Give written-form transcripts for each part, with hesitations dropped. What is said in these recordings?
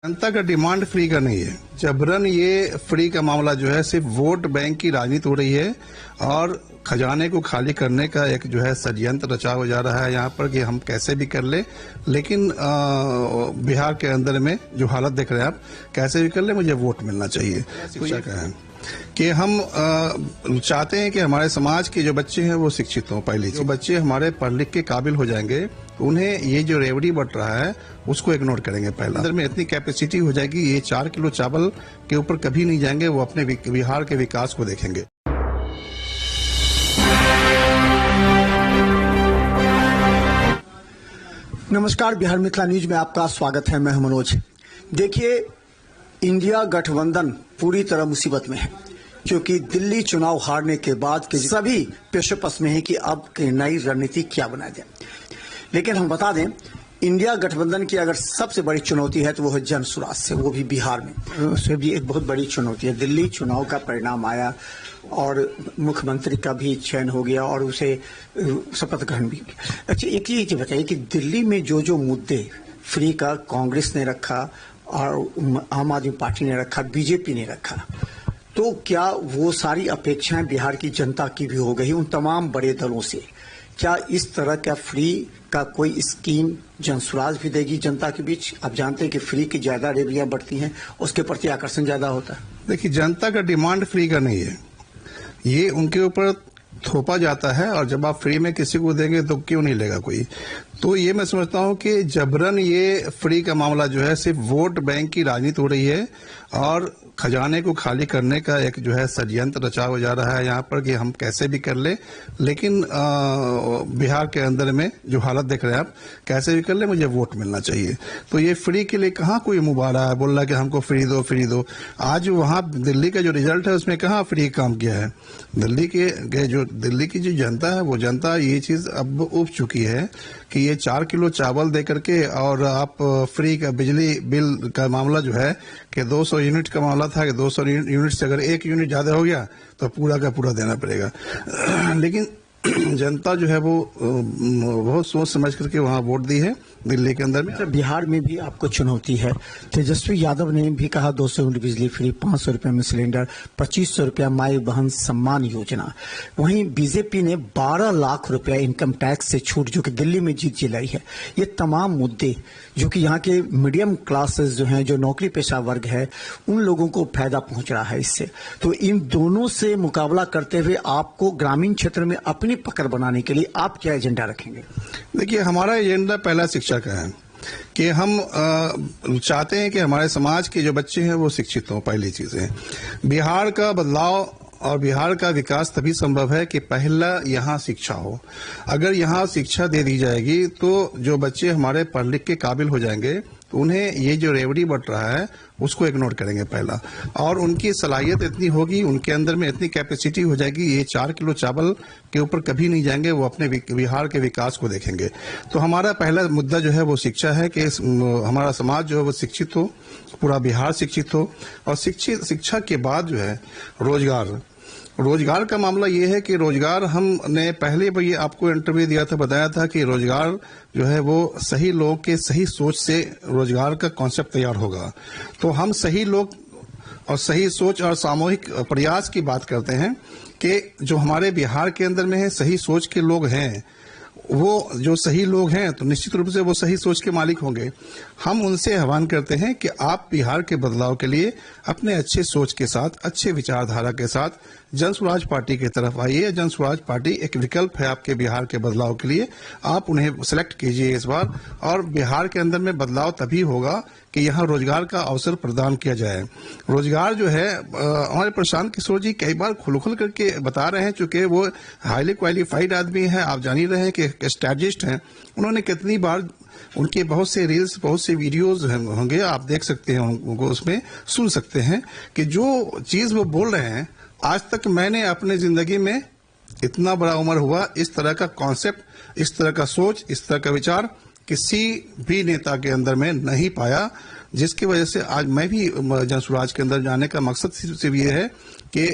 जनता का demand free का नहीं है। जबरन ये फ्री का मामला जो है सिर्फ वोट बैंक की राजनीति हो रही है और खजाने को खाली करने का एक जो है षड्यंत्र रचा हो जा रहा है यहाँ पर कि हम कैसे भी कर ले। लेकिन बिहार के अंदर में जो हालत देख रहे हैं आप, कैसे भी कर ले मुझे वोट मिलना चाहिए। शिक्षा का है कि हम चाहते हैं कि हमारे समाज के जो बच्चे हैं वो शिक्षित हों। पहले जो बच्चे हमारे पढ़ लिख के काबिल हो जाएंगे उन्हें ये जो रेवड़ी बढ़ रहा है उसको इग्नोर करेंगे। पहला अंदर में इतनी कैपेसिटी हो जाएगी, ये 4 किलो चावल के ऊपर कभी नहीं जाएंगे, वो अपने बिहार के विकास को देखेंगे। नमस्कार, बिहार मिथिला न्यूज में आपका स्वागत है। मैं हूं मनोज। देखिए, इंडिया गठबंधन पूरी तरह मुसीबत में है क्योंकि दिल्ली चुनाव हारने के बाद के सभी पेशोपस में है कि अब नई रणनीति क्या बनाई जाए। लेकिन हम बता दें, इंडिया गठबंधन की अगर सबसे बड़ी चुनौती है तो वो है जन सुराज से, वो भी बिहार में। उससे भी एक बहुत बड़ी चुनौती है। दिल्ली चुनाव का परिणाम आया और मुख्यमंत्री का भी चयन हो गया और उसे शपथ ग्रहण भी किया। अच्छा, एक चीज बताइए कि दिल्ली में जो जो मुद्दे फ्री का कांग्रेस ने रखा और आम आदमी पार्टी ने रखा, बीजेपी ने रखा, तो क्या वो सारी अपेक्षाएं बिहार की जनता की भी हो गई उन तमाम बड़े दलों से? क्या इस तरह का फ्री का कोई स्कीम जनसुराज भी देगी जनता के बीच? आप जानते हैं कि फ्री की ज्यादा रेवड़ियां बढ़ती हैं, उसके प्रति आकर्षण ज्यादा होता है। देखिए, जनता का डिमांड फ्री का नहीं है, ये उनके ऊपर थोपा जाता है और जब आप फ्री में किसी को देंगे तो क्यों नहीं लेगा कोई। तो ये मैं समझता हूँ कि जबरन ये फ्री का मामला जो है सिर्फ वोट बैंक की राजनीति हो रही है और खजाने को खाली करने का एक जो है षड्यंत्र रचा हो जा रहा है यहाँ पर कि हम कैसे भी कर ले। लेकिन बिहार के अंदर में जो हालत देख रहे हैं आप, कैसे भी कर ले मुझे वोट मिलना चाहिए। तो ये फ्री के लिए कहाँ कोई मुबारा है, बोल रहा है कि हमको फ्री दो फ्री दो। आज वहाँ दिल्ली का जो रिजल्ट है उसमें कहाँ फ्री काम किया है। दिल्ली की जो जनता है वो जनता ये चीज अब उब चुकी है कि ये 4 किलो चावल दे करके और आप फ्री का बिजली बिल का मामला जो है कि 200 यूनिट का मामला था कि 200 यूनिट से अगर 1 यूनिट ज्यादा हो गया तो पूरा का पूरा देना पड़ेगा। लेकिन जनता जो है वो बहुत सोच समझ करके वहाँ वोट दी है दिल्ली के अंदर में। बिहार में भी आपको चुनौती है। तेजस्वी यादव ने भी कहा 200 यूनिट बिजली फ्री, 500 रुपये में सिलेंडर, 2500 रुपया माई बहन सम्मान योजना। वहीं बीजेपी ने 12 लाख रुपया इनकम टैक्स से छूट, जो कि दिल्ली में जीत जिलाई है। ये तमाम मुद्दे जो कि यहाँ के मीडियम क्लासेस जो हैं, जो नौकरी पेशा वर्ग है, उन लोगों को फायदा पहुंच रहा है इससे। तो इन दोनों से मुकाबला करते हुए आपको ग्रामीण क्षेत्र में अपनी पकड़ बनाने के लिए आप क्या एजेंडा रखेंगे? देखिए, हमारा एजेंडा पहला शिक्षा का है कि हम चाहते हैं कि हमारे समाज के जो बच्चे हैं वो शिक्षित हों। पहली चीज है बिहार का बदलाव और बिहार का विकास तभी संभव है कि पहला यहाँ शिक्षा हो। अगर यहाँ शिक्षा दे दी जाएगी तो जो बच्चे हमारे पढ़ लिख के काबिल हो जाएंगे उन्हें ये जो रेवड़ी बढ़ रहा है उसको इग्नोर करेंगे पहला, और उनकी सलाहियत इतनी होगी, उनके अंदर में इतनी कैपेसिटी हो जाएगी, ये 4 किलो चावल के ऊपर कभी नहीं जाएंगे, वो अपने बिहार के विकास को देखेंगे। तो हमारा पहला मुद्दा जो है वो शिक्षा है कि हमारा समाज जो है वो शिक्षित हो, पूरा बिहार शिक्षित हो। और शिक्षा के बाद जो है रोजगार का मामला ये है कि रोजगार हमने पहले भी आपको इंटरव्यू दिया था, बताया था कि रोजगार जो है वो सही लोग के सही सोच से रोजगार का कॉन्सेप्ट तैयार होगा। तो हम सही लोग और सही सोच और सामूहिक प्रयास की बात करते हैं कि जो हमारे बिहार के अंदर में है सही सोच के लोग हैं, वो जो सही लोग हैं तो निश्चित रूप से वो सही सोच के मालिक होंगे। हम उनसे आह्वान करते हैं कि आप बिहार के बदलाव के लिए अपने अच्छे सोच के साथ, अच्छे विचारधारा के साथ जनसुराज पार्टी की तरफ आइए। जनसुराज पार्टी एक विकल्प है आपके बिहार के बदलाव के लिए। आप उन्हें सेलेक्ट कीजिए इस बार, और बिहार के अंदर में बदलाव तभी होगा कि यहाँ रोजगार का अवसर प्रदान किया जाए। रोजगार जो है हमारे प्रशांत किशोर जी कई बार खुल करके बता रहे हैं, चूंकि वो हाईली क्वालिफाइड आदमी है, आप जान ही रहे हैं कि स्ट्रेटजिस्ट हैं। उन्होंने कितनी बार उनके बहुत से रील्स, बहुत से वीडियोस होंगे, आप देख सकते हैं उनको, उसमें सुन सकते हैं कि जो चीज वो बोल रहे हैं, आज तक मैंने अपने जिंदगी में इतना बड़ा उम्र हुआ इस तरह का कॉन्सेप्ट, इस तरह का सोच, इस तरह का विचार किसी भी नेता के अंदर में नहीं पाया, जिसकी वजह से आज मैं भी जनसुराज के अंदर जाने का मकसद सिर्फ ये है कि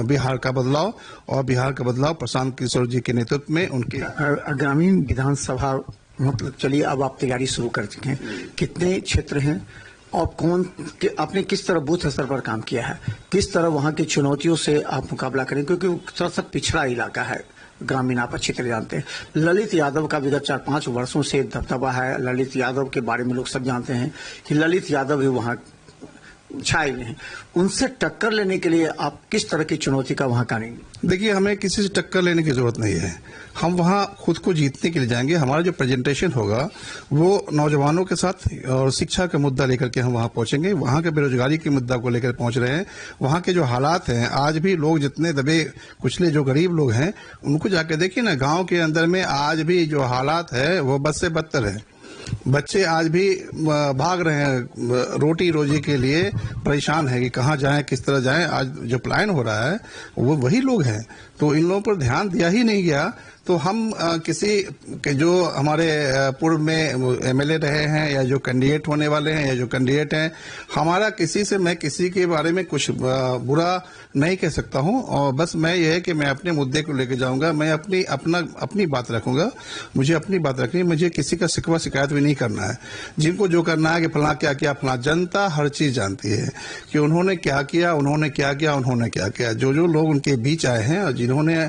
बिहार का बदलाव, और बिहार का बदलाव प्रशांत किशोर जी के नेतृत्व में उनके ग्रामीण विधानसभा, मतलब चलिए अब आप तैयारी शुरू कर चुके हैं, कितने क्षेत्र हैं और आपने किस तरह बूथ स्तर पर काम किया है, किस तरह वहां की चुनौतियों से आप मुकाबला करें, क्योंकि वो थोड़ा सा पिछड़ा इलाका है, ग्रामीण आप अच्छी तरह जानते हैं। ललित यादव का विगत 4-5 वर्षों से दबदबा है। ललित यादव के बारे में लोग सब जानते हैं कि ललित यादव ही वहां छाए हुए हैं। उनसे टक्कर लेने के लिए आप किस तरह की चुनौती का वहां करेंगे? देखिए, हमें किसी से टक्कर लेने की जरूरत नहीं है। हम वहां खुद को जीतने के लिए जाएंगे। हमारा जो प्रेजेंटेशन होगा वो नौजवानों के साथ और शिक्षा का मुद्दा लेकर के हम वहां पहुंचेंगे। वहां के बेरोजगारी के मुद्दा को लेकर पहुंच रहे हैं। वहां के जो हालात हैं, आज भी लोग जितने दबे कुचले जो गरीब लोग हैं उनको जाके देखिए ना, गांव के अंदर में आज भी जो हालात है वो बद से बदतर है। बच्चे आज भी भाग रहे हैं, रोटी रोजी के लिए परेशान है कि कहाँ जाएं, किस तरह जाएं। आज जो प्लान हो रहा है वो वही लोग हैं। तो इन लोगों पर ध्यान दिया ही नहीं गया। तो हम किसी के जो हमारे पूर्व में एमएलए रहे हैं या जो कैंडिडेट होने वाले हैं या जो कैंडिडेट हैं, हमारा किसी से, मैं किसी के बारे में कुछ बुरा नहीं कह सकता हूं। और बस मैं ये है कि मैं अपने मुद्दे को लेकर जाऊंगा। मैं अपनी बात रखूंगा। मुझे अपनी बात रखनी है। मुझे किसी का शिकवा शिकायत भी नहीं करना है। जिनको जो करना है कि फला क्या किया, फला, जनता हर चीज जानती है कि उन्होंने क्या किया, उन्होंने क्या किया, उन्होंने क्या किया। जो जो लोग उनके बीच आए हैं और जिन्होंने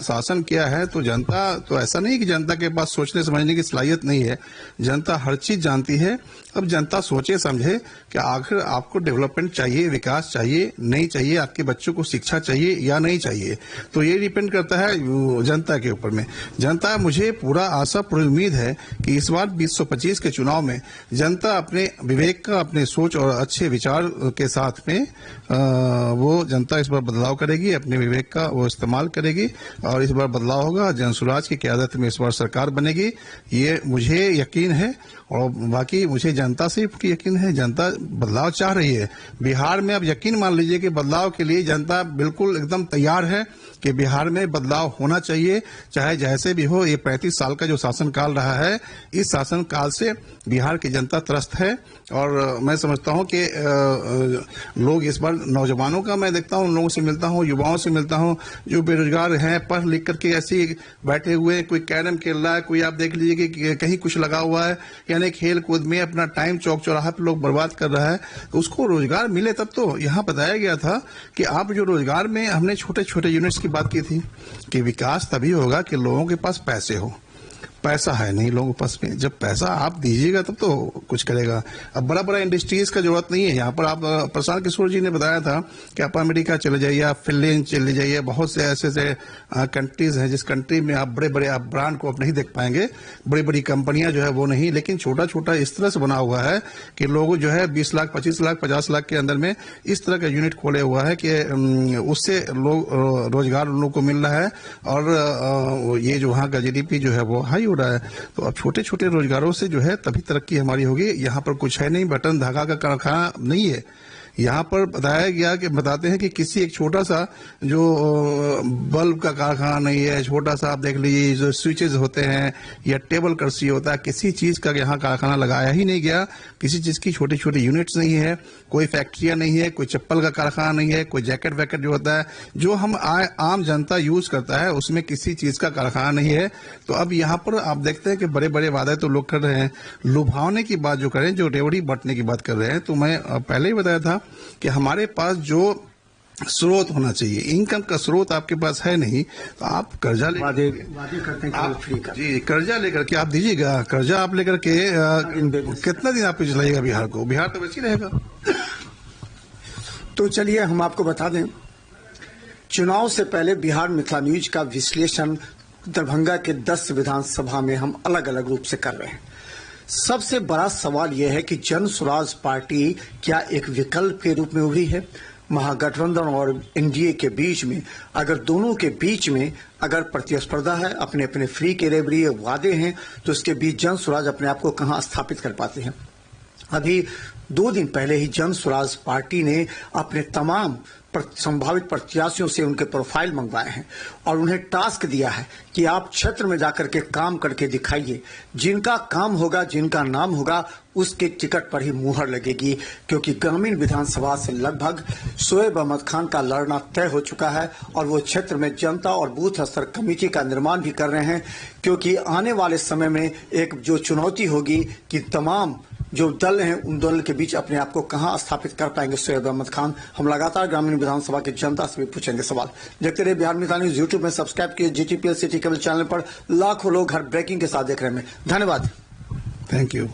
शासन किया है, तो जनता, तो ऐसा नहीं कि जनता के पास सोचने समझने की सलाहियत नहीं है। जनता हर चीज जानती है। अब जनता सोचे समझे कि आखिर आपको डेवलपमेंट चाहिए, विकास चाहिए, नहीं चाहिए, आपके बच्चों को शिक्षा चाहिए या नहीं चाहिए। तो ये डिपेंड करता है जनता के ऊपर में। जनता, मुझे पूरा आशा, पूरी उम्मीद है कि इस बार 2025 के चुनाव में जनता अपने विवेक का, अपने सोच और अच्छे विचार के साथ में वो जनता इस बार बदलाव करेगी, अपने विवेक का वो इस्तेमाल करेगी और इस बार बदलाव होगा। जनसुराज की क़यादत में इस बार सरकार बनेगी, ये मुझे यकीन है। और बाकी मुझे जनता से पूरी यकीन है। जनता बदलाव चाह रही है। बिहार में अब यकीन मान लीजिए कि बदलाव के लिए जनता बिल्कुल एकदम तैयार है कि बिहार में बदलाव होना चाहिए, चाहे जैसे भी हो। ये 35 साल का जो शासनकाल रहा है, इस शासनकाल से बिहार की जनता त्रस्त है। और मैं समझता हूं कि लोग इस बार, नौजवानों का मैं देखता हूं, उन लोगों से मिलता हूं, युवाओं से मिलता हूं जो बेरोजगार हैं, पढ़ लिख करके ऐसे ही बैठे हुए हैं। कोई कैरम खेल रहा है, कोई आप देख लीजिए कि कहीं कुछ लगा हुआ है, यानी खेल कूद में अपना टाइम चौक चौराहा पर लोग बर्बाद कर रहा है। तो उसको रोजगार मिले तब तो। यहाँ बताया गया था कि आप जो रोजगार में, हमने छोटे छोटे यूनिट्स की बात की थी कि विकास तभी होगा कि लोगों के पास पैसे हो। पैसा है नहीं लोगों के पास में। जब पैसा आप दीजिएगा तब तो कुछ करेगा। अब बड़ा बड़ा इंडस्ट्रीज का जरूरत नहीं है यहाँ पर। आप प्रशांत किशोर जी ने बताया था कि आप अमेरिका चले जाइए, आप फिनलैंड चले जाइए, बहुत से ऐसे कंट्रीज हैं जिस कंट्री में आप बड़े बड़े आप ब्रांड को आप नहीं देख पाएंगे, बड़ी बड़ी कंपनियां जो है वो नहीं, लेकिन छोटा छोटा इस तरह से बना हुआ है कि लोग जो है 20 लाख, 25 लाख, 50 लाख के अंदर में इस तरह का यूनिट खोले हुआ है कि उससे लोग रोजगार उन लोगों को मिल रहा है। और ये जो वहाँ का जीडीपी जो है वो हाई हो रहा है। तो अब छोटे छोटे रोजगारों से जो है तभी तरक्की हमारी होगी। यहाँ पर कुछ है नहीं, बटन धागा का कारखाना नहीं है। यहाँ पर बताया गया कि, बताते हैं कि किसी एक छोटा सा जो बल्ब का कारखाना नहीं है, छोटा सा आप देख लीजिए जो स्विचेज होते हैं या टेबल कर्सी होता है, किसी चीज का यहाँ कारखाना लगाया ही नहीं गया। किसी चीज की छोटी छोटी यूनिट्स नहीं है, कोई फैक्ट्रियां नहीं है, कोई चप्पल का कारखाना नहीं है, कोई जैकेट वैकेट जो होता है जो हम आम जनता यूज करता है, उसमें किसी चीज का कारखाना नहीं है। तो अब यहाँ पर आप देखते हैं कि बड़े बड़े वादे तो लोग कर रहे हैं, लुभावने की बात जो करें, जो रेवड़ी बंटने की बात कर रहे हैं। तो मैं पहले ही बताया था कि हमारे पास जो स्रोत होना चाहिए, इनकम का स्रोत आपके पास है नहीं, तो आप कर्जा वादे करते हैं आप फ्री का। जी, कर्जा लेकर के आप दीजिएगा। कर्जा आप लेकर के कितना दिन आप चलाइएगा बिहार को? बिहार तो वैसे ही रहेगा। तो चलिए हम आपको बता दें, चुनाव से पहले बिहार मिथिला न्यूज का विश्लेषण दरभंगा के 10 विधानसभा में हम अलग अलग रूप से कर रहे हैं। सबसे बड़ा सवाल यह है कि जन स्वराज पार्टी क्या एक विकल्प के रूप में उभरी है? महागठबंधन और एनडीए के बीच में, अगर दोनों के बीच में अगर प्रतिस्पर्धा है, अपने अपने फ्री के रेवड़ी वादे हैं, तो इसके बीच जन स्वराज अपने आप को कहां स्थापित कर पाते हैं? अभी 2 दिन पहले ही जन स्वराज पार्टी ने अपने तमाम संभावित प्रत्याशियों से उनके प्रोफाइल मंगवाए हैं और उन्हें टास्क दिया है कि आप क्षेत्र में जाकर के काम करके दिखाइए। जिनका काम होगा, जिनका नाम होगा, उसके टिकट पर ही मुहर लगेगी। क्योंकि ग्रामीण विधानसभा से लगभग शोएब अहमद खान का लड़ना तय हो चुका है और वो क्षेत्र में जनता और बूथ स्तर कमेटी का निर्माण भी कर रहे हैं। क्योंकि आने वाले समय में एक जो चुनौती होगी कि तमाम जो दल हैं उन दोनों के बीच अपने आप को कहां स्थापित कर पाएंगे सैयद अहमद खान। हम लगातार ग्रामीण विधानसभा की जनता से भी पूछेंगे सवाल। देखते रहिए बिहार मिथिला न्यूज यूट्यूब में सब्सक्राइब किए, GTPL सिटी केबल चैनल पर लाखों लोग हर ब्रेकिंग के साथ देख रहे हैं। धन्यवाद। Thank you.